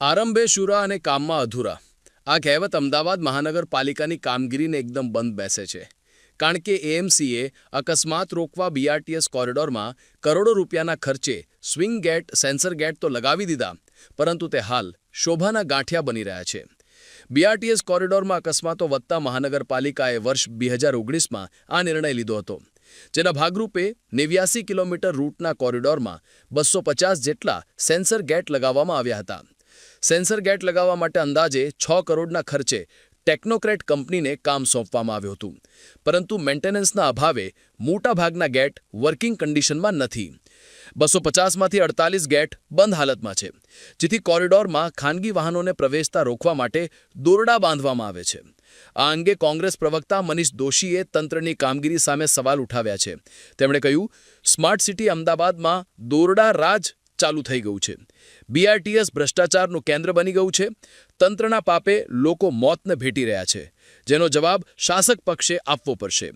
આરંભે શુરા અને કામમાં અધૂરા આ કહેવત અમદાવાદ મહાનગરપાલિકાની કામગીરીને એકદમ બંધ બેસે છે. કારણ કે એએમસીએ અકસ્માત રોકવા બીઆરટીએસ કોરિડોરમાં કરોડો રૂપિયાના ખર્ચે સ્વિંગ ગેટ સેન્સર ગેટ તો લગાવી દીધા, પરંતુ તે હાલ શોભાના ગાંઠિયા બની રહ્યા છે. બીઆરટીએસ કોરિડોરમાં અકસ્માતો વધતા મહાનગરપાલિકાએ વર્ષ 2019માં આ નિર્ણય લીધો હતો, જેના ભાગરૂપે 89 કિલોમીટર રૂટના કોરિડોરમાં 250 જેટલા સેન્સર ગેટ લગાવવામાં આવ્યા હતા. સેન્સર ગેટ લગાવવા માટે અંદાજે 6 કરોડના ખર્ચે ટેકનોક્રેટ કંપનીને કામ સોંપવામાં આવ્યું હતું, પરંતુ મેન્ટેનન્સના અભાવે મોટાભાગના ગેટ વર્કિંગ કન્ડિશનમાં નથી. 250માંથી 48 ગેટ બંધ હાલતમાં છે, જેથી કોરિડોરમાં ખાનગી વાહનોને પ્રવેશતા રોકવા માટે દોરડા બાંધવામાં આવે છે. આ અંગે કોંગ્રેસ પ્રવક્તા મનીષ દોશીએ તંત્રની કામગીરી સામે સવાલ ઉઠાવ્યા છે. તેમણે કહ્યું, સ્માર્ટ સિટી અમદાવાદમાં દોરડા રાજ ચાલુ થઈ ગયું છે. બીઆરટીએસ ભ્રષ્ટાચારનું કેન્દ્ર બની ગયું છે. તંત્રના પાપે લોકો મોતને ભેટી રહ્યા છે, જેનો જવાબ શાસક પક્ષે આપવો પડશે.